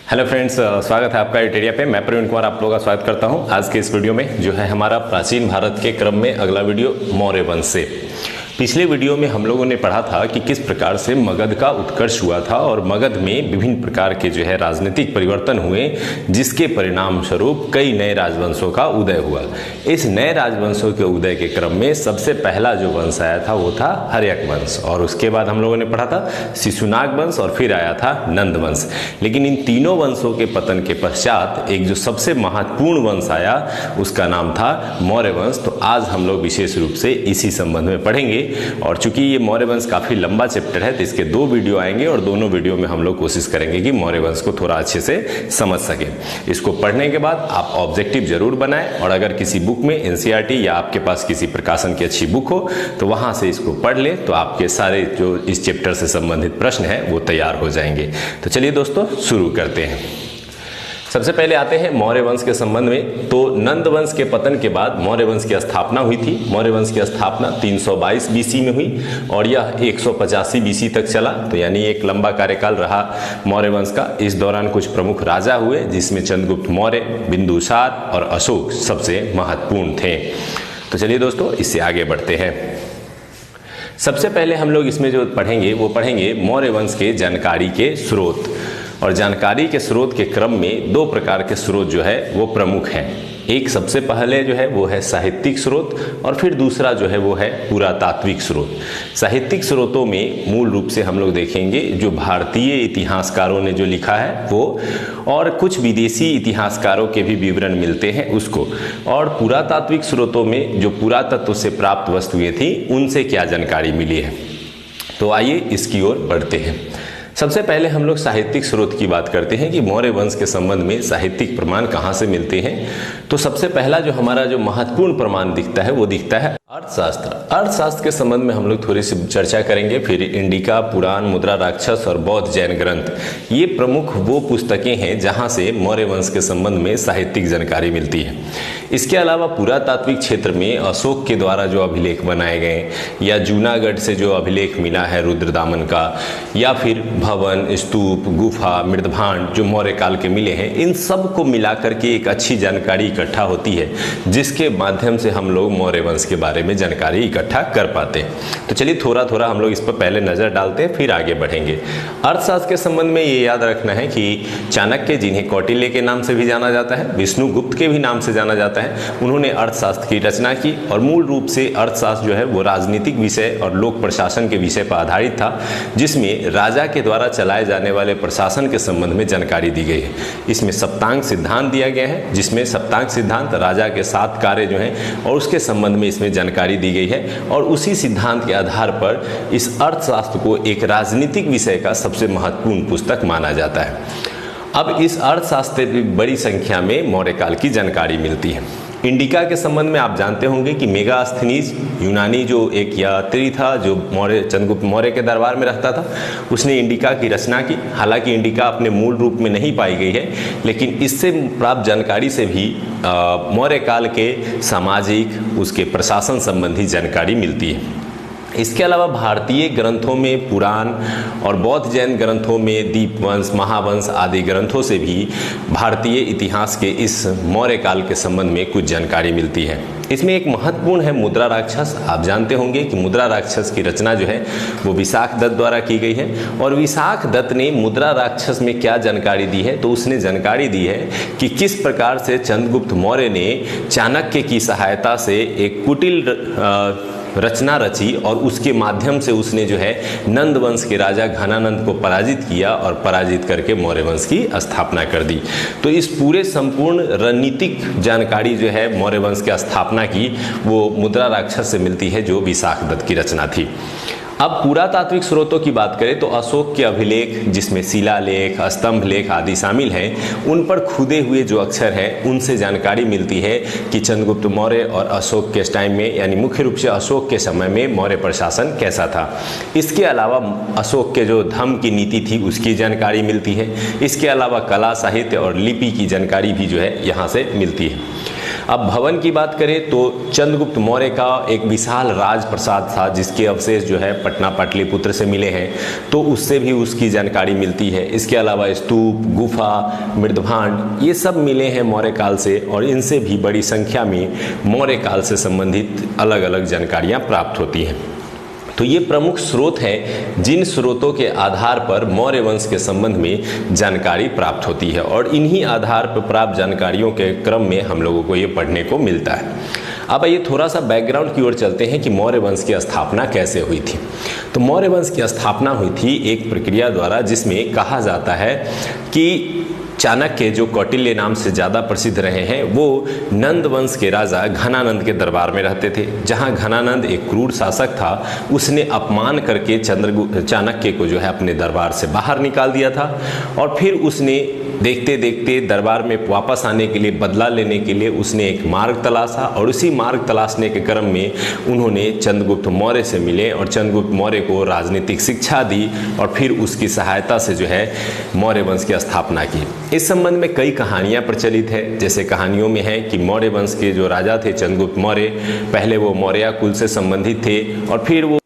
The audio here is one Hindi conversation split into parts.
हेलो फ्रेंड्स, स्वागत है आपका यूटेरिया पे। मैं प्रवीण कुमार आप लोगों का स्वागत करता हूं। आज के इस वीडियो में जो है हमारा प्राचीन भारत के क्रम में अगला वीडियो मौर्य वंश से। पिछले वीडियो में हम लोगों ने पढ़ा था कि किस प्रकार से मगध का उत्कर्ष हुआ था और मगध में विभिन्न प्रकार के जो है राजनीतिक परिवर्तन हुए, जिसके परिणाम स्वरूप कई नए राजवंशों का उदय हुआ। इस नए राजवंशों के उदय के क्रम में सबसे पहला जो वंश आया था वो था हर्यक वंश, और उसके बाद हम लोगों ने पढ़ा था शिशुनाग वंश और फिर आया था नंद वंश। लेकिन इन तीनों वंशों के पतन के पश्चात एक जो सबसे महत्वपूर्ण वंश आया उसका नाम था मौर्य वंश। तो आज हम लोग विशेष रूप से इसी संबंध में पढ़ेंगे, और चूंकि ये मौर्य वंश काफी लंबा चैप्टर है तो इसके दो वीडियो आएंगे और दोनों वीडियो में हम लोग कोशिश करेंगे कि मौर्य वंश को थोड़ा अच्छे से समझ सकें। इसको पढ़ने के बाद आप ऑब्जेक्टिव जरूर बनाएं, और अगर किसी बुक में एनसीईआरटी या आपके पास किसी प्रकाशन की अच्छी बुक हो तो वहां से इसको पढ़ लें, तो आपके सारे जो इस चैप्टर से संबंधित प्रश्न है वो तैयार हो जाएंगे। तो चलिए दोस्तों शुरू करते हैं। सबसे पहले आते हैं मौर्य वंश के संबंध में। तो नंद वंश के पतन के बाद मौर्य वंश की स्थापना हुई थी। मौर्य वंश की स्थापना 322 बीसी में हुई और यह 185 बीसी तक चला, तो यानी एक लंबा कार्यकाल रहा मौर्य वंश का। इस दौरान कुछ प्रमुख राजा हुए जिसमें चंद्रगुप्त मौर्य, बिंदुसार और अशोक सबसे महत्वपूर्ण थे। तो चलिए दोस्तों इससे आगे बढ़ते हैं। सबसे पहले हम लोग इसमें जो पढ़ेंगे वो पढ़ेंगे मौर्य वंश के जानकारी के स्रोत। और जानकारी के स्रोत के क्रम में दो प्रकार के स्रोत जो है वो प्रमुख हैं। एक सबसे पहले जो है वो है साहित्यिक स्रोत, और फिर दूसरा जो है वो है पुरातात्विक स्रोत। साहित्यिक स्रोतों में मूल रूप से हम लोग देखेंगे जो भारतीय इतिहासकारों ने जो लिखा है वो, और कुछ विदेशी इतिहासकारों के भी विवरण मिलते हैं उसको। और पुरातात्विक स्रोतों में जो पुरातत्व से प्राप्त वस्तुएं थी उनसे क्या जानकारी मिली है। तो आइए इसकी ओर बढ़ते हैं। सबसे पहले हम लोग साहित्यिक स्रोत की बात करते हैं कि मौर्य वंश के संबंध में साहित्यिक प्रमाण कहाँ से मिलते हैं। तो सबसे पहला जो हमारा जो महत्वपूर्ण प्रमाण दिखता है वो दिखता है अर्थशास्त्र। अर्थशास्त्र के संबंध में हम लोग थोड़ी सी चर्चा करेंगे, फिर इंडिका, पुराण, मुद्रा राक्षस और बौद्ध जैन ग्रंथ, ये प्रमुख वो पुस्तकें हैं जहाँ से मौर्य वंश के संबंध में साहित्यिक जानकारी मिलती है। इसके अलावा पुरातात्विक क्षेत्र में अशोक के द्वारा जो अभिलेख बनाए गए, या जूनागढ़ से जो अभिलेख मिला है रुद्रदामन का, या फिर भवन, स्तूप, गुफा, मृदभांड जो मौर्य काल के मिले हैं, इन सब को मिलाकर के एक अच्छी जानकारी इकट्ठा होती है, जिसके माध्यम से हम लोग मौर्य वंश के बारे में जानकारी इकट्ठा कर पाते हैं। तो चलिए थोड़ा थोड़ा हम लोग इस पर पहले नजर डालते हैं, फिर आगे बढ़ेंगे। अर्थशास्त्र के संबंध में ये याद रखना है कि चाणक्य, जिन्हें कौटिल्य के नाम से भी जाना जाता है, विष्णुगुप्त के भी नाम से जाना जाता है, उन्होंने अर्थशास्त्र की रचना की। और मूल रूप से अर्थशास्त्र जो है वो राजनीतिक विषय और लोक प्रशासन के विषय पर आधारित था, जिसमें राजा के द्वारा चलाए जाने वाले प्रशासन के संबंध में जानकारी दी गई है। इसमें सप्तांग सिद्धांत दिया गया है, जिसमें सप्तांग सिद्धांत राजा के 7 कार्य जो हैं और उसके संबंध में इसमें जानकारी दी गई है, और उसी सिद्धांत के आधार पर इस अर्थशास्त्र को एक राजनीतिक विषय का सबसे महत्वपूर्ण पुस्तक माना जाता है। अब इस अर्थशास्त्र में बड़ी संख्या में मौर्य काल की जानकारी मिलती है। इंडिका के संबंध में आप जानते होंगे कि मेगास्थनीज यूनानी जो एक यात्री था जो चंद्रगुप्त मौर्य के दरबार में रहता था, उसने इंडिका की रचना की। हालांकि इंडिका अपने मूल रूप में नहीं पाई गई है, लेकिन इससे प्राप्त जानकारी से भी मौर्य काल के सामाजिक, उसके प्रशासन संबंधी जानकारी मिलती है। इसके अलावा भारतीय ग्रंथों में पुराण और बौद्ध जैन ग्रंथों में दीपवंश, महावंश आदि ग्रंथों से भी भारतीय इतिहास के इस मौर्य काल के संबंध में कुछ जानकारी मिलती है। इसमें एक महत्वपूर्ण है मुद्रा राक्षस। आप जानते होंगे कि मुद्रा राक्षस की रचना जो है वो विशाख दत्त द्वारा की गई है, और विशाख दत्त ने मुद्रा राक्षस में क्या जानकारी दी है, तो उसने जानकारी दी है कि किस प्रकार से चंद्रगुप्त मौर्य ने चाणक्य की सहायता से एक कुटिल रचना रची, और उसके माध्यम से उसने जो है नंद वंश के राजा घनानंद को पराजित किया और पराजित करके मौर्य वंश की स्थापना कर दी। तो इस पूरे संपूर्ण रणनीतिक जानकारी जो है मौर्य वंश की स्थापना की वो मुद्रा राक्षस से मिलती है, जो विशाख दत्त की रचना थी। अब पुरातात्विक स्रोतों की बात करें तो अशोक के अभिलेख, जिसमें शिलालेख, स्तंभ लेख आदि शामिल हैं, उन पर खुदे हुए जो अक्षर हैं उनसे जानकारी मिलती है कि चंद्रगुप्त मौर्य और अशोक के टाइम में, यानी मुख्य रूप से अशोक के समय में मौर्य प्रशासन कैसा था। इसके अलावा अशोक के जो धर्म की नीति थी उसकी जानकारी मिलती है। इसके अलावा कला, साहित्य और लिपि की जानकारी भी जो है यहाँ से मिलती है। अब भवन की बात करें तो चंद्रगुप्त मौर्य का एक विशाल राजप्रसाद था जिसके अवशेष जो है पटना पाटलिपुत्र से मिले हैं, तो उससे भी उसकी जानकारी मिलती है। इसके अलावा स्तूप, गुफा, मृदभांड ये सब मिले हैं मौर्य काल से, और इनसे भी बड़ी संख्या में मौर्य काल से संबंधित अलग अलग जानकारियाँ प्राप्त होती हैं। तो ये प्रमुख स्रोत हैं जिन स्रोतों के आधार पर मौर्य वंश के संबंध में जानकारी प्राप्त होती है, और इन्हीं आधार पर प्राप्त जानकारियों के क्रम में हम लोगों को ये पढ़ने को मिलता है। अब आइए थोड़ा सा बैकग्राउंड की ओर चलते हैं कि मौर्य वंश की स्थापना कैसे हुई थी। तो मौर्य वंश की स्थापना हुई थी एक प्रक्रिया द्वारा जिसमें कहा जाता है कि चाणक्य जो कौटिल्य नाम से ज़्यादा प्रसिद्ध रहे हैं, वो नंद वंश के राजा घनानंद के दरबार में रहते थे। जहां घनानंद एक क्रूर शासक था, उसने अपमान करके चाणक्य को जो है अपने दरबार से बाहर निकाल दिया था, और फिर उसने देखते देखते दरबार में वापस आने के लिए, बदला लेने के लिए उसने एक मार्ग तलाशा, और उसी मार्ग तलाशने के क्रम में उन्होंने चंद्रगुप्त मौर्य से मिले और चंद्रगुप्त मौर्य को राजनीतिक शिक्षा दी, और फिर उसकी सहायता से जो है मौर्य वंश की स्थापना की। इस संबंध में कई कहानियां प्रचलित है। जैसे कहानियों में है कि मौर्य वंश के जो राजा थे चंद्रगुप्त मौर्य, पहले वो मौर्य कुल से संबंधित थे, और फिर वो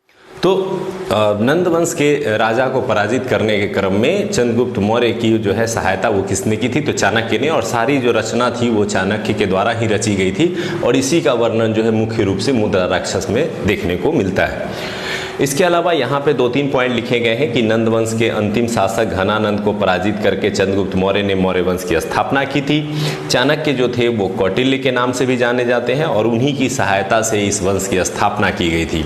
नंद वंश के राजा को पराजित करने के क्रम में चंद्रगुप्त मौर्य की जो है सहायता वो किसने की थी, तो चाणक्य ने, और सारी जो रचना थी वो चाणक्य के द्वारा ही रची गई थी, और इसी का वर्णन जो है मुख्य रूप से मुद्रा राक्षस में देखने को मिलता है। इसके अलावा यहाँ पे 2-3 पॉइंट लिखे गए हैं कि नंद वंश के अंतिम शासक घनानंद को पराजित करके चंद्रगुप्त मौर्य ने मौर्य वंश की स्थापना की थी। चाणक्य जो थे वो कौटिल्य के नाम से भी जाने जाते हैं, और उन्हीं की सहायता से इस वंश की स्थापना की गई थी।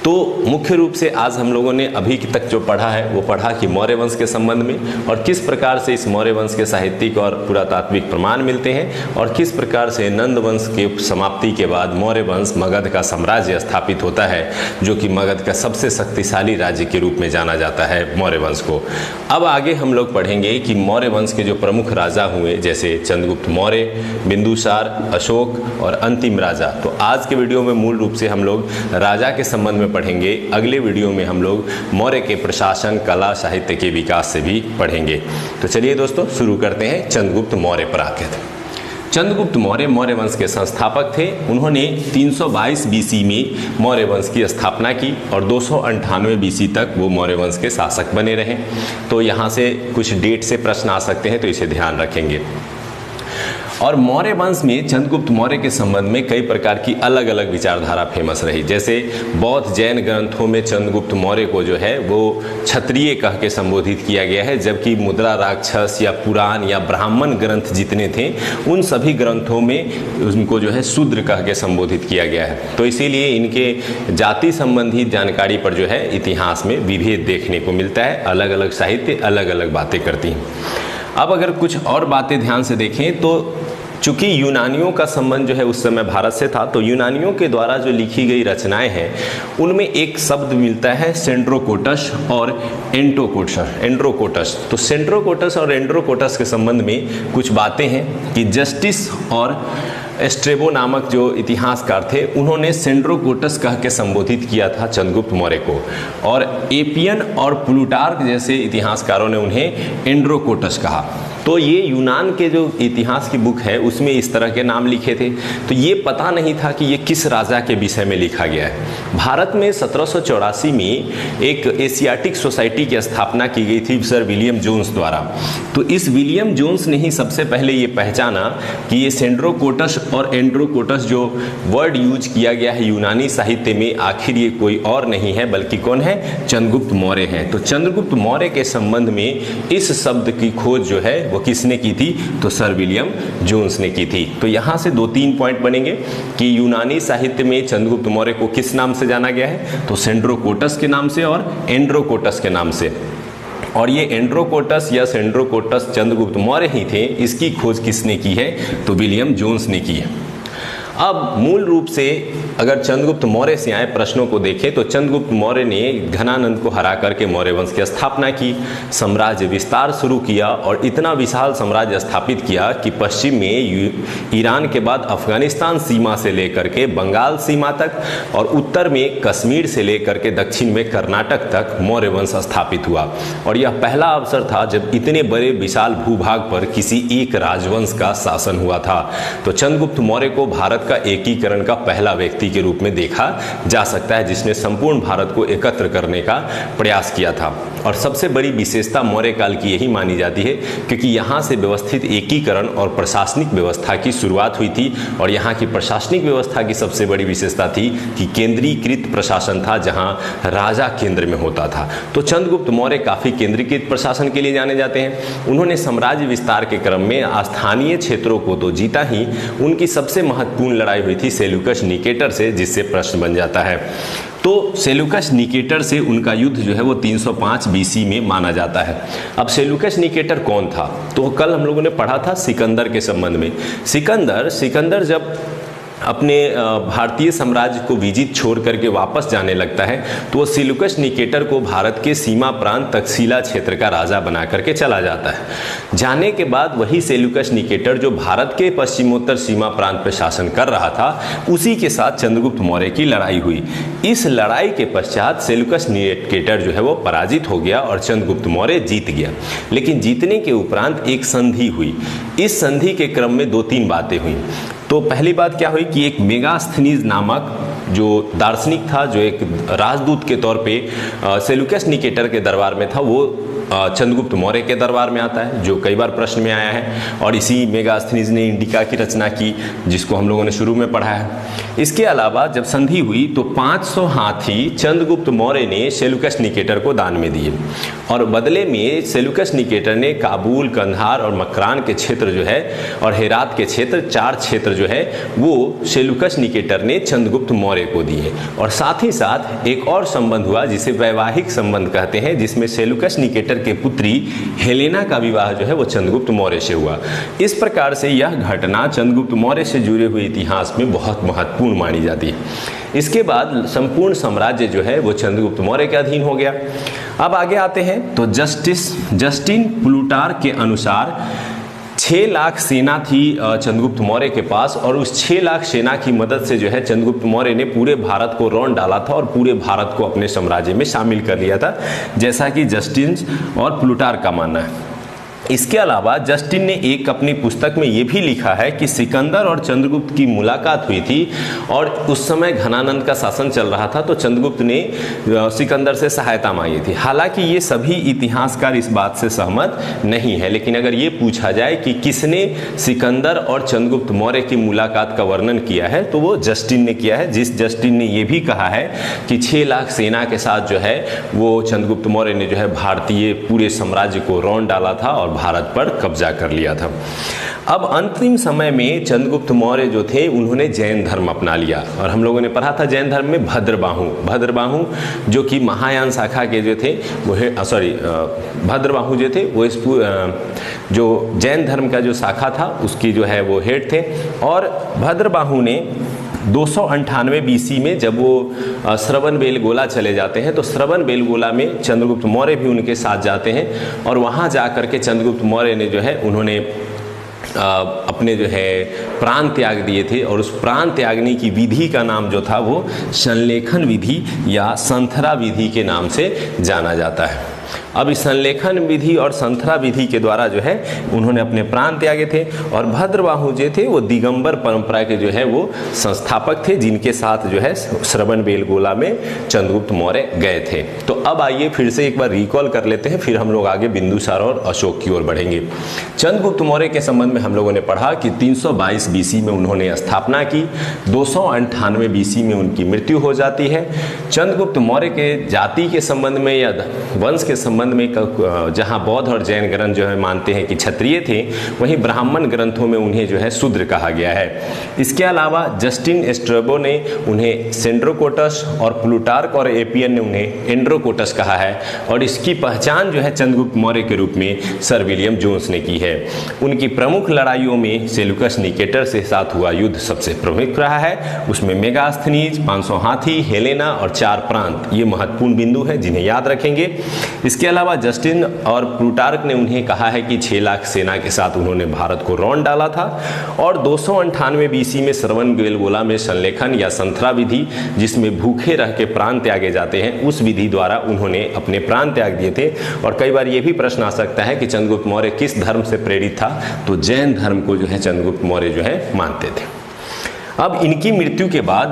तो मुख्य रूप से आज हम लोगों ने अभी तक जो पढ़ा है वो पढ़ा कि मौर्य वंश के संबंध में, और किस प्रकार से इस मौर्य वंश के साहित्यिक और पुरातात्विक प्रमाण मिलते हैं, और किस प्रकार से नंद वंश के समाप्ति के बाद मौर्य वंश मगध का साम्राज्य स्थापित होता है, जो कि मगध का सबसे शक्तिशाली राज्य के रूप में जाना जाता है मौर्य वंश को। अब आगे हम लोग पढ़ेंगे कि मौर्य वंश के जो प्रमुख राजा हुए, जैसे चंद्रगुप्त मौर्य, बिंदुसार, अशोक और अंतिम राजा। तो आज के वीडियो में मूल रूप से हम लोग राजा के संबंध में पढ़ेंगे। अगले वीडियो में हम लोग मौर्य के प्रशासन, कला, साहित्य के विकास से भी पढ़ेंगे। तो चलिए दोस्तों शुरू करते हैं चंद्रगुप्त मौर्य पर आकर। चंद्रगुप्त मौर्य मौर्य वंश के संस्थापक थे। उन्होंने 322 बीसी में मौर्य वंश की स्थापना की, और 298 बीसी तक वो मौर्य वंश के शासक बने रहे। तो यहाँ से कुछ डेट से प्रश्न आ सकते हैं, तो इसे ध्यान रखेंगे। और मौर्य वंश में चंद्रगुप्त मौर्य के संबंध में कई प्रकार की अलग अलग विचारधारा फेमस रही। जैसे बौद्ध जैन ग्रंथों में चंद्रगुप्त मौर्य को जो है वो क्षत्रिय कह के संबोधित किया गया है, जबकि मुद्रा राक्षस या पुराण या ब्राह्मण ग्रंथ जितने थे उन सभी ग्रंथों में उनको जो है शूद्र कह के संबोधित किया गया है। तो इसीलिए इनके जाति संबंधी जानकारी पर जो है इतिहास में विभेद देखने को मिलता है। अलग अलग साहित्य अलग अलग बातें करती हैं। अब अगर कुछ और बातें ध्यान से देखें तो चूंकि यूनानियों का संबंध जो है उस समय भारत से था, तो यूनानियों के द्वारा जो लिखी गई रचनाएं हैं उनमें एक शब्द मिलता है सेंड्रोकोटस और एंड्रोकोटस। तो सेंड्रोकोटस और एंड्रोकोटस के संबंध में कुछ बातें हैं कि जस्टिस और एस्ट्रेबो नामक जो इतिहासकार थे उन्होंने सेंड्रोकोटस कह के संबोधित किया था चंद्रगुप्त मौर्य को, और एपियन और प्लूटार्क जैसे इतिहासकारों ने उन्हें एंड्रोकोटस कहा। तो ये यूनान के जो इतिहास की बुक है उसमें इस तरह के नाम लिखे थे। तो ये पता नहीं था कि ये किस राजा के विषय में लिखा गया है। भारत में 1784 में एक एशियाटिक सोसाइटी की स्थापना की गई थी सर विलियम जोन्स द्वारा। तो इस विलियम जोन्स ने ही सबसे पहले ये पहचाना कि ये सेंड्रोकोटस और एंड्रोकोटस जो वर्ड यूज किया गया है यूनानी साहित्य में, आखिर ये कोई और नहीं है बल्कि कौन है, चंद्रगुप्त मौर्य हैं। तो चंद्रगुप्त मौर्य के संबंध में इस शब्द की खोज जो है वो किसने की थी, तो सर विलियम जोन्स ने की थी। तो यहाँ से 2-3 पॉइंट बनेंगे कि यूनानी साहित्य में चंद्रगुप्त मौर्य को किस नाम से जाना गया है, तो सेंड्रोकोटस के नाम से और एंड्रोकोटस के नाम से। और ये एंड्रोकोटस या सेंड्रोकोटस चंद्रगुप्त मौर्य ही थे, इसकी खोज किसने की है, तो विलियम जोन्स ने की है। अब मूल रूप से अगर चंद्रगुप्त मौर्य से आए प्रश्नों को देखें तो चंद्रगुप्त मौर्य ने घनानंद को हरा करके मौर्य वंश की स्थापना की, साम्राज्य विस्तार शुरू किया और इतना विशाल साम्राज्य स्थापित किया कि पश्चिम में ईरान के बाद अफगानिस्तान सीमा से लेकर के बंगाल सीमा तक और उत्तर में कश्मीर से लेकर के दक्षिण में कर्नाटक तक मौर्य वंश स्थापित हुआ। और यह पहला अवसर था जब इतने बड़े विशाल भूभाग पर किसी एक राजवंश का शासन हुआ था। तो चंद्रगुप्त मौर्य को भारत का एकीकरण का पहला व्यक्ति के रूप में देखा जा सकता है, जिसने संपूर्ण भारत को एकत्र करने का प्रयास किया था। और सबसे बड़ी विशेषता मौर्य काल की यही मानी जाती है क्योंकि यहाँ से व्यवस्थित एकीकरण और प्रशासनिक व्यवस्था की शुरुआत हुई थी। और यहाँ की प्रशासनिक व्यवस्था की सबसे बड़ी विशेषता थी कि केंद्रीकृत प्रशासन था, जहाँ राजा केंद्र में होता था। तो चंद्रगुप्त मौर्य काफ़ी केंद्रीकृत प्रशासन के लिए जाने जाते हैं। उन्होंने साम्राज्य विस्तार के क्रम में स्थानीय क्षेत्रों को तो जीता ही, उनकी सबसे महत्वपूर्ण लड़ाई हुई थी सेल्यूकस निकेटर से, जिससे प्रश्न बन जाता है। तो सेल्यूकस निकेटर से उनका युद्ध जो है वो 305 बीसी में माना जाता है। अब सेल्यूकस निकेटर कौन था? तो कल हम लोगों ने पढ़ा था सिकंदर के संबंध में। सिकंदर जब अपने भारतीय साम्राज्य को विजित छोड़ करके वापस जाने लगता है तो वो सेल्यूकस निकेटर को भारत के सीमा प्रांत तक्षशिला क्षेत्र का राजा बना करके चला जाता है। जाने के बाद वही सेल्यूकस निकेटर जो भारत के पश्चिमोत्तर सीमा प्रांत पर शासन कर रहा था, उसी के साथ चंद्रगुप्त मौर्य की लड़ाई हुई। इस लड़ाई के पश्चात सेल्यूकस निकेटर जो है वो पराजित हो गया और चंद्रगुप्त मौर्य जीत गया। लेकिन जीतने के उपरांत एक संधि हुई। इस संधि के क्रम में 2-3 बातें हुई। तो पहली बात क्या हुई कि एक मेगास्थनीज नामक जो दार्शनिक था, जो एक राजदूत के तौर पे सेल्यूकस निकेटर के दरबार में था, वो चंद्रगुप्त मौर्य के दरबार में आता है, जो कई बार प्रश्न में आया है। और इसी मेगास्थनीज ने इंडिका की रचना की, जिसको हम लोगों ने शुरू में पढ़ा है। इसके अलावा जब संधि हुई तो 500 हाथी चंद्रगुप्त मौर्य ने सेल्यूकस निकेटर को दान में दिए और बदले में सेल्यूकस निकेटर ने काबुल, कंधार और मकरान के क्षेत्र जो है और हेरात के क्षेत्र, 4 क्षेत्र जो है वो सेल्यूकस निकेटर ने चंद्रगुप्त मौर्य को दिए। और साथ ही साथ एक और संबंध हुआ जिसे वैवाहिक संबंध कहते हैं, जिसमें सेल्यूकस निकेटर के पुत्री हेलेना का विवाह जो है वो चंद्रगुप्त मौर्य से हुआ। इस प्रकार से यह घटना चंद्रगुप्त मौर्य से जुड़े हुए इतिहास में बहुत महत्वपूर्ण मानी जाती है। इसके बाद संपूर्ण साम्राज्य जो है वो चंद्रगुप्त मौर्य के अधीन हो गया। अब आगे आते हैं तो जस्टिन प्लूटार्क के अनुसार 6 लाख सेना थी चंद्रगुप्त मौर्य के पास और उस 6 लाख सेना की मदद से जो है चंद्रगुप्त मौर्य ने पूरे भारत को रौंद डाला था और पूरे भारत को अपने साम्राज्य में शामिल कर लिया था, जैसा कि जस्टिन और प्लूटार्क का मानना है। इसके अलावा जस्टिन ने एक अपनी पुस्तक में ये भी लिखा है कि सिकंदर और चंद्रगुप्त की मुलाकात हुई थी और उस समय घनानंद का शासन चल रहा था, तो चंद्रगुप्त ने सिकंदर से सहायता मांगी थी। हालांकि ये सभी इतिहासकार इस बात से सहमत नहीं है, लेकिन अगर ये पूछा जाए कि किसने सिकंदर और चंद्रगुप्त मौर्य की मुलाकात का वर्णन किया है तो वो जस्टिन ने किया है। जिस जस्टिन ने ये भी कहा है कि 6 लाख सेना के साथ जो है वो चंद्रगुप्त मौर्य ने जो है भारतीय पूरे साम्राज्य को रौंद डाला था और भारत पर कब्जा कर लिया था। अब अंतिम समय में चंद्रगुप्त मौर्य जो थे उन्होंने जैन धर्म अपना लिया और हम लोगों ने पढ़ा था जैन धर्म में भद्रबाहु जो कि महायान शाखा के जो थे वो भद्रबाहु जो थे वो इस जो जैन धर्म का जो शाखा था उसकी जो है वो हेड थे। और भद्रबाहु ने 298 बीसी में जब वो श्रवणबेलगोला चले जाते हैं तो श्रवणबेलगोला में चंद्रगुप्त मौर्य भी उनके साथ जाते हैं और वहाँ जा कर के चंद्रगुप्त मौर्य ने जो है उन्होंने अपने जो है प्राण त्याग दिए थे और उस प्राण त्यागने की विधि का नाम जो था वो संलेखन विधि या संथरा विधि के नाम से जाना जाता है। अब इस संलेखन विधि और संथरा विधि के द्वारा जो है उन्होंने अपने प्राण त्यागे थे और भद्रबाहु जो थे वो दिगंबर परंपरा के जो है वो संस्थापक थे, जिनके साथ जो है श्रवणबेलगोला में चंद्रगुप्त मौर्य गए थे। तो अब आइए फिर से एक बार रिकॉल कर लेते हैं, फिर हम लोग आगे बिंदुसार और अशोक की ओर बढ़ेंगे। चंद्रगुप्त मौर्य के संबंध में हम लोगों ने पढ़ा कि 322 बीसी में उन्होंने स्थापना की, 298 बीसी में उनकी मृत्यु हो जाती है। चंद्रगुप्त मौर्य के जाति के संबंध में या वंश के संबंध में जहां बौद्ध और जैन ग्रंथ जो है मानते हैं कि क्षत्रिय थे, वहीं ब्राह्मण ग्रंथों में उन्हें जो है शूद्र कहा गया है। इसके अलावा जस्टिन स्ट्रैबो ने उन्हें सेंड्रोकोटस और प्लूटार्क और एपियन ने उन्हें एंड्रोकोटस कहा है, और इसकी पहचान जो है चंद्रगुप्त मौर्य के रूप में सर विलियम जोन्स ने की है। उनकी प्रमुख लड़ाइयों में सेल्यूकस निकेटर से साथ हुआ युद्ध सबसे प्रमुख रहा है। उसमें मेगास्थनीज, 500 हाथी, हेलेना और 4 प्रांत, ये महत्वपूर्ण बिंदु है जिन्हें याद रखेंगे। इसके अलावा जस्टिन और प्लूटार्क ने उन्हें कहा है कि 6 लाख सेना के साथ उन्होंने भारत को रौंद डाला था, और 298 बीसी में श्रवण बेलगोला में संलेखन या संथरा विधि, जिसमें भूखे रह के प्राण त्यागे जाते हैं, उस विधि द्वारा उन्होंने अपने प्राण त्याग दिए थे। और कई बार यह भी प्रश्न आ सकता है कि चंद्रगुप्त मौर्य किस धर्म से प्रेरित था, तो जैन धर्म को जो है चंद्रगुप्त मौर्य जो है मानते थे। अब इनकी मृत्यु के बाद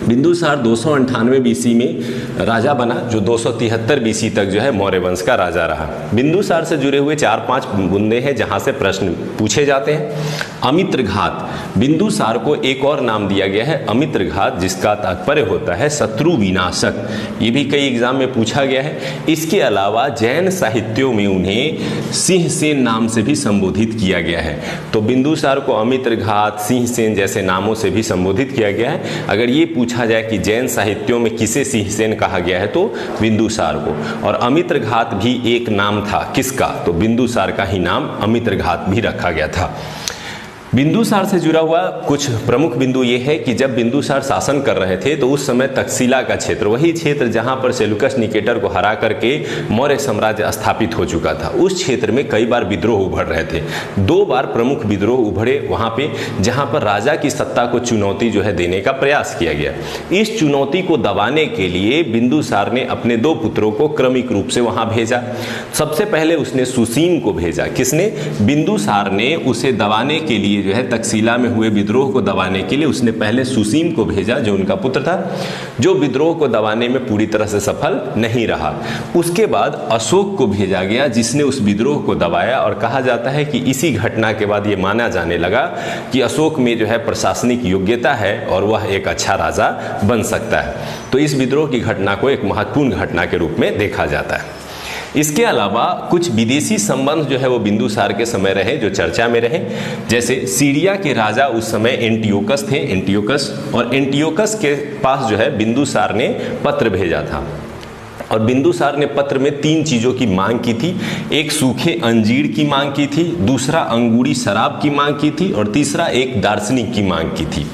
बिंदुसार 298 बीसी में राजा बना, जो 273 बीसी तक जो है मौर्य वंश का राजा रहा। बिंदुसार से जुड़े हुए 4-5 मुद्दे हैं जहां से प्रश्न पूछे जाते हैं। अमित्रघात, बिंदुसार को एक और नाम दिया गया है अमित्रघात, जिसका तात्पर्य होता है शत्रु विनाशक। ये भी कई एग्जाम में पूछा गया है। इसके अलावा जैन साहित्यों में उन्हें सिंहसेन नाम से भी संबोधित किया गया है। तो बिंदुसार को अमित्रघात, सिंहसेन जैसे नामों से भी संबोधित किया गया है। अगर ये पूछा जाए कि जैन साहित्यों में किसे सिंहसेन कहा गया है, तो बिंदुसार को। और अमित्रघात भी एक नाम था, किसका? तो बिंदुसार का ही नाम अमित्रघात भी रखा गया था। बिंदुसार से जुड़ा हुआ कुछ प्रमुख बिंदु ये है कि जब बिंदुसार शासन कर रहे थे तो उस समय तक्षशिला का क्षेत्र, वही क्षेत्र जहां पर सेल्यूकस निकेटर को हरा करके मौर्य साम्राज्य स्थापित हो चुका था, उस क्षेत्र में कई बार विद्रोह उभर रहे थे। 2 बार प्रमुख विद्रोह उभरे वहां पे, जहां पर राजा की सत्ता को चुनौती जो है देने का प्रयास किया गया। इस चुनौती को दबाने के लिए बिंदुसार ने अपने 2 पुत्रों को क्रमिक रूप से वहां भेजा। सबसे पहले उसने सुसीम को भेजा। किसने? बिंदुसार ने उसे दबाने के लिए जो है तक्षशिला में हुए विद्रोह को दबाने के लिए उसने पहले सुसीम को भेजा, जो उनका पुत्र था, जो विद्रोह को दबाने में पूरी तरह से सफल नहीं रहा। उसके बाद अशोक को भेजा गया, जिसने उस विद्रोह को दबाया, और कहा जाता है कि इसी घटना के बाद ये माना जाने लगा कि अशोक में जो है प्रशासनिक योग्यता है और वह एक अच्छा राजा बन सकता है। तो इस विद्रोह की घटना को एक महत्वपूर्ण घटना के रूप में देखा जाता है। इसके अलावा कुछ विदेशी संबंध जो है वो बिंदुसार के समय रहे, जो चर्चा में रहे। जैसे सीरिया के राजा उस समय एंटियोकस थे, और एंटियोकस के पास जो है बिंदुसार ने पत्र भेजा था, और बिंदुसार ने पत्र में 3 चीज़ों की मांग की थी। एक सूखे अंजीर की मांग की थी, दूसरा अंगूरी शराब की मांग की थी, और तीसरा एक दार्शनिक की मांग की थी।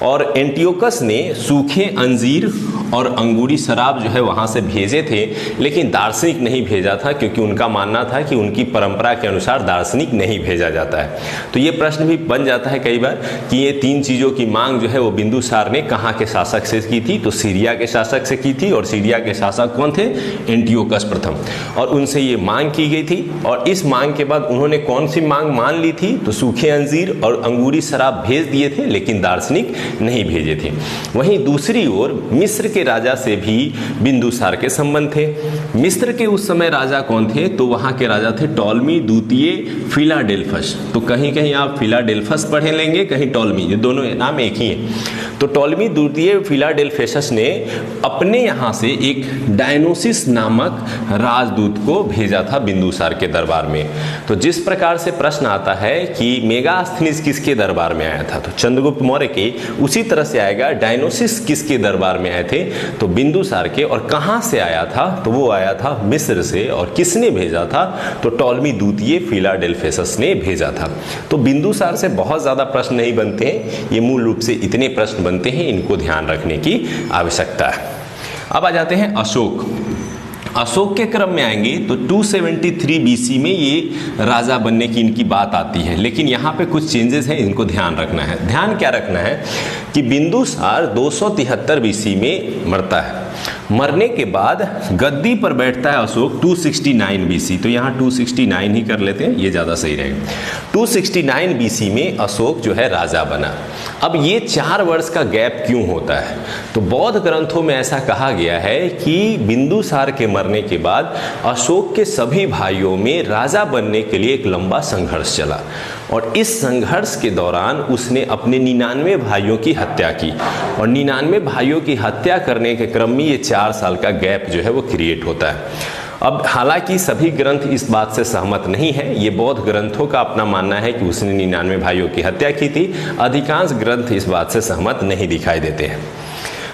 और एंटियोकस ने सूखे अंजीर और अंगूरी शराब जो है वहाँ से भेजे थे, लेकिन दार्शनिक नहीं भेजा था, क्योंकि उनका मानना था कि उनकी परंपरा के अनुसार दार्शनिक नहीं भेजा जाता है। तो ये प्रश्न भी बन जाता है कई बार कि ये 3 चीज़ों की मांग जो है वो बिंदुसार ने कहाँ के शासक से की थी? तो सीरिया के शासक से की थी, और सीरिया के शासक कौन थे? एंटियोकस प्रथम। और उनसे ये मांग की गई थी, और इस मांग के बाद उन्होंने कौन सी मांग मान ली थी? तो सूखे अंजीर और अंगूरी शराब भेज दिए थे, लेकिन दार्शनिक नहीं भेजे थे। वहीं दूसरी ओर मिस्र के राजा से भी बिंदुसार के संबंध थे। मिस्र के उस समय राजा कौन थे? तो वहां के राजा थे टॉलमी द्वितीय फिलाडेल्फस। तो कहीं कहीं आप फिलाडेल्फस पढ़े लेंगे, कहीं टॉलमी, ये दोनों नाम एक ही है। तो टॉलमी द्वितीय फिलाडेल्फस ने अपने यहाँ से एक डायनोसिस नामक राजदूत को भेजा था बिंदुसार के दरबार में। तो जिस प्रकार से प्रश्न आता है कि मेगास्थनीज किसके दरबार में आया था, तो चंद्रगुप्त मौर्य के, उसी तरह से आएगा डायनोसिस किसके दरबार में आए थे? तो बिंदुसार के। और कहां से आया था? तो वो आया था मिस्र से। और किसने भेजा था? तो टॉलमी द्वितीय फिलाडेल्फस ने भेजा था। तो बिंदुसार से बहुत ज्यादा प्रश्न नहीं बनते हैं, ये मूल रूप से इतने प्रश्न बनते हैं, इनको ध्यान रखने की आवश्यकता है। अब आ जाते हैं अशोक। अशोक के क्रम में आएंगे तो 273 बीसी में ये राजा बनने की इनकी बात आती है, लेकिन यहाँ पे कुछ चेंजेस हैं, इनको ध्यान रखना है। ध्यान क्या रखना है कि बिंदुसार 273 बीसी में मरता है। मरने के बाद गद्दी पर बैठता है अशोक 269 बीसी। तो यहाँ 269 ही कर लेते हैं, ये ज़्यादा सही रहेगा। 269 बीसी में अशोक जो है राजा बना। अब ये 4 वर्ष का गैप क्यों होता है? तो बौद्ध ग्रंथों में ऐसा कहा गया है कि बिंदुसार के मरने के बाद अशोक के सभी भाइयों में राजा बनने के लिए एक लंबा संघर्ष चला, और इस संघर्ष के दौरान उसने अपने 99 भाइयों की हत्या की। और 99 भाइयों की हत्या करने के क्रम में ये 4 साल का गैप जो है वो क्रिएट होता है। अब हालांकि सभी ग्रंथ इस बात से सहमत नहीं है, ये बौद्ध ग्रंथों का अपना मानना है कि उसने 99 भाइयों की हत्या की थी। अधिकांश ग्रंथ इस बात से सहमत नहीं दिखाई देते हैं।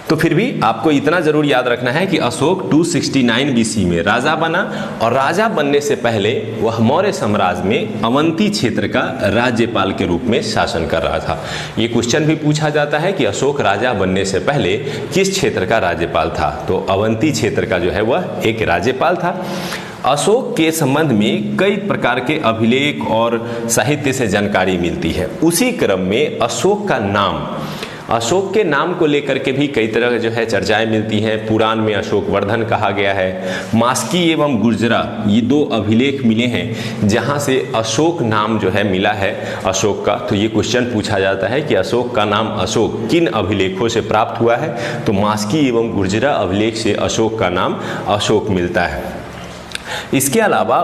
तो फिर भी आपको इतना जरूर याद रखना है कि अशोक 269 बीसी में राजा बना और राजा बनने से पहले वह मौर्य साम्राज्य में अवंती क्षेत्र का राज्यपाल के रूप में शासन कर रहा था। ये क्वेश्चन भी पूछा जाता है कि अशोक राजा बनने से पहले किस क्षेत्र का राज्यपाल था, तो अवंती क्षेत्र का जो है वह एक राज्यपाल था। अशोक के संबंध में कई प्रकार के अभिलेख और साहित्य से जानकारी मिलती है। उसी क्रम में अशोक के नाम को लेकर के भी कई तरह जो है चर्चाएं मिलती हैं। पुराण में अशोक वर्धन कहा गया है। मास्की एवं गुर्जरा ये 2 अभिलेख मिले हैं जहां से अशोक नाम जो है मिला है अशोक का। तो ये क्वेश्चन पूछा जाता है कि अशोक का नाम अशोक किन अभिलेखों से प्राप्त हुआ है, तो मास्की एवं गुर्जरा अभिलेख से अशोक का नाम अशोक मिलता है। इसके अलावा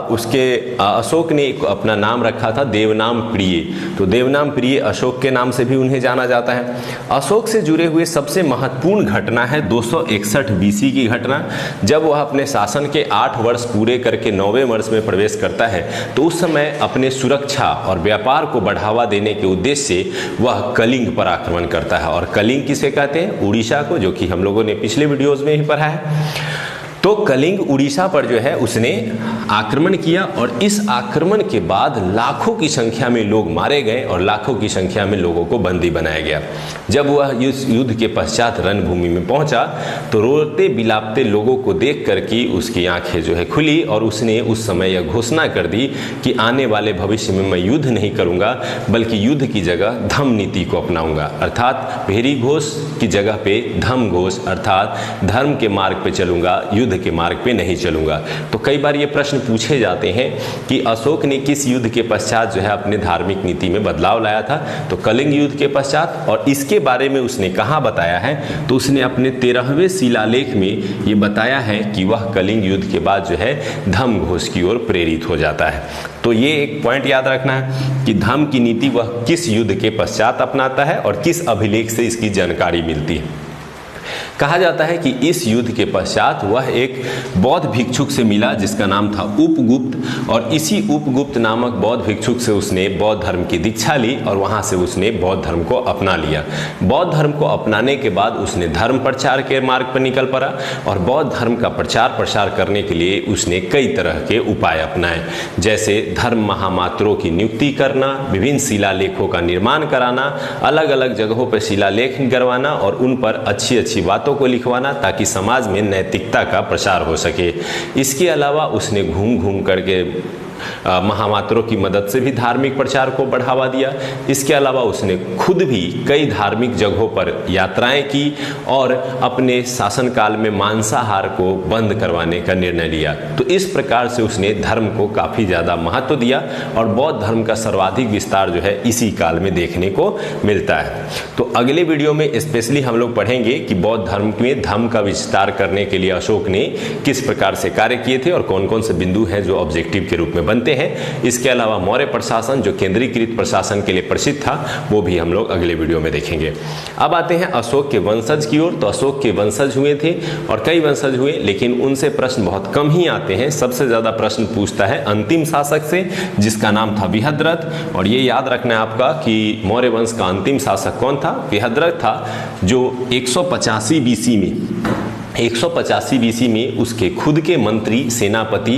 अशोक ने अपना नाम रखा था देवनाम प्रिय, तो देवनाम प्रिय अशोक के नाम से भी उन्हें जाना जाता है। अशोक से जुड़े हुए सबसे महत्वपूर्ण घटना है 261 बीसी की घटना। जब वह अपने शासन के 8 वर्ष पूरे करके 9वें वर्ष में प्रवेश करता है, तो उस समय अपने सुरक्षा और व्यापार को बढ़ावा देने के उद्देश्य से वह कलिंग पर आक्रमण करता है। और कलिंग किसे कहते हैं? उड़ीसा को, जो कि हम लोगों ने पिछले वीडियोज में ही पढ़ा है। तो कलिंग उड़ीसा पर जो है उसने आक्रमण किया और इस आक्रमण के बाद लाखों की संख्या में लोग मारे गए और लाखों की संख्या में लोगों को बंदी बनाया गया। जब वह इस युद्ध के पश्चात रणभूमि में पहुंचा तो रोते बिलापते लोगों को देख कर के उसकी आंखें जो है खुली और उसने उस समय यह घोषणा कर दी कि आने वाले भविष्य में मैं युद्ध नहीं करूंगा, बल्कि युद्ध की जगह धम्म नीति को अपनाऊंगा। अर्थात भेरी घोष की जगह पे धम्म घोष, अर्थात धर्म के मार्ग पे चलूंगा, युद्ध के मार्ग पे नहीं चलूंगा। तो कई बार ये प्रश्न पूछे जाते हैं कि अशोक ने किस युद्ध के पश्चात जो है अपने धार्मिक नीति में बदलाव लाया था, तो कलिंग युद्ध के पश्चात। और इसके बारे में उसने कहाँ बताया है, तो उसने अपने 13वें शिलालेख में ये बताया है कि वह कलिंग युद्ध के बाद जो है धम्म घोष की ओर प्रेरित हो जाता है। तो ये एक पॉइंट याद रखना है कि धम्म की नीति वह किस युद्ध के पश्चात अपनाता है और किस अभिलेख से इसकी जानकारी मिलती है। कहा जाता है कि इस युद्ध के पश्चात वह एक बौद्ध भिक्षुक से मिला जिसका नाम था उपगुप्त, और इसी उपगुप्त नामक बौद्ध भिक्षुक से उसने बौद्ध धर्म की दीक्षा ली और वहां से उसने बौद्ध धर्म को अपना लिया। बौद्ध धर्म को अपनाने के बाद उसने धर्म प्रचार के मार्ग पर निकल पड़ा और बौद्ध धर्म का प्रचार प्रसार करने के लिए उसने कई तरह के उपाय अपनाए, जैसे धर्म महामात्रों की नियुक्ति करना, विभिन्न शिलालेखों का निर्माण कराना, अलग अलग जगहों पर शिलालेख करवाना और उन पर अच्छी अच्छी बातों को लिखवाना ताकि समाज में नैतिकता का प्रसार हो सके। इसके अलावा उसने घूम घूम करके महामात्रों की मदद से भी धार्मिक प्रचार को बढ़ावा दिया। इसके अलावा उसने खुद भी कई धार्मिक जगहों पर यात्राएं की और अपने शासनकाल में मांसाहार को बंद करवाने का निर्णय लिया। तो इस प्रकार से उसने धर्म को काफ़ी ज़्यादा महत्व दिया और बौद्ध धर्म का सर्वाधिक विस्तार जो है इसी काल में देखने को मिलता है। तो अगले वीडियो में स्पेशली हम लोग पढ़ेंगे कि बौद्ध धर्म में धर्म का विस्तार करने के लिए अशोक ने किस प्रकार से कार्य किए थे और कौन कौन से बिंदु हैं जो ऑब्जेक्टिव के रूप में बनते हैं। इसके अलावा मौर्य प्रशासन जो केंद्रीकृत प्रशासन के लिए प्रसिद्ध था वो भी हम लोग अगले वीडियो में देखेंगे। अब आते हैं अशोक के वंशज की ओर। तो अशोक के वंशज हुए थे और कई वंशज हुए, लेकिन उनसे प्रश्न बहुत कम ही आते हैं। सबसे ज्यादा प्रश्न पूछता है अंतिम शासक से जिसका नाम था बृहद्रथ। और ये याद रखना है आपका कि मौर्य वंश का अंतिम शासक कौन था? बृहद्रथ था, जो 185 बीसी में उसके खुद के मंत्री सेनापति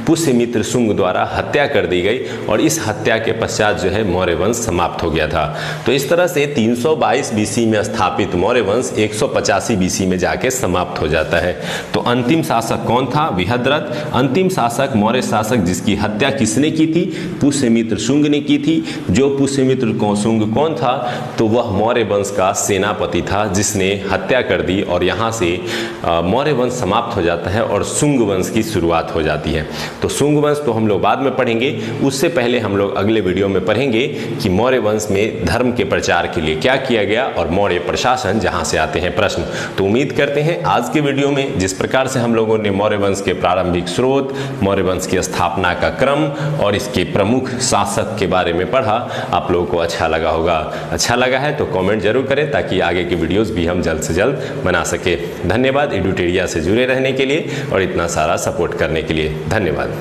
पुष्यमित्र शुंग द्वारा हत्या कर दी गई और इस हत्या के पश्चात जो है मौर्य वंश समाप्त हो गया था। तो इस तरह से 322 बीसी में स्थापित मौर्य वंश 185 बीसी में जाके समाप्त हो जाता है। तो अंतिम शासक कौन था? बृहद्रथ। अंतिम शासक मौर्य शासक जिसकी हत्या किसने की थी? पुष्यमित्र शुंग ने की थी। जो पुष्यमित्र शुंग कौन था? तो वह मौर्य वंश का सेनापति था जिसने हत्या कर दी और यहाँ से मौर्य वंश समाप्त हो जाता है और शुंग वंश की शुरुआत हो जाती है। तो शुंग वंश तो हम लोग बाद में पढ़ेंगे, उससे पहले हम लोग अगले वीडियो में पढ़ेंगे कि मौर्य वंश में धर्म के प्रचार के लिए क्या किया गया और मौर्य प्रशासन जहां से आते हैं प्रश्न। तो उम्मीद करते हैं आज के वीडियो में जिस प्रकार से हम लोगों ने मौर्य वंश के प्रारंभिक स्रोत, मौर्य वंश की स्थापना का क्रम और इसके प्रमुख शासक के बारे में पढ़ा, आप लोगों को अच्छा लगा होगा। अच्छा लगा है तो कॉमेंट जरूर करें ताकि आगे के वीडियोज भी हम जल्द से जल्द बना सके। धन्यवाद। एडुटेरिया से जुड़े रहने के लिए और इतना सारा सपोर्ट करने के लिए। धन्यवाद।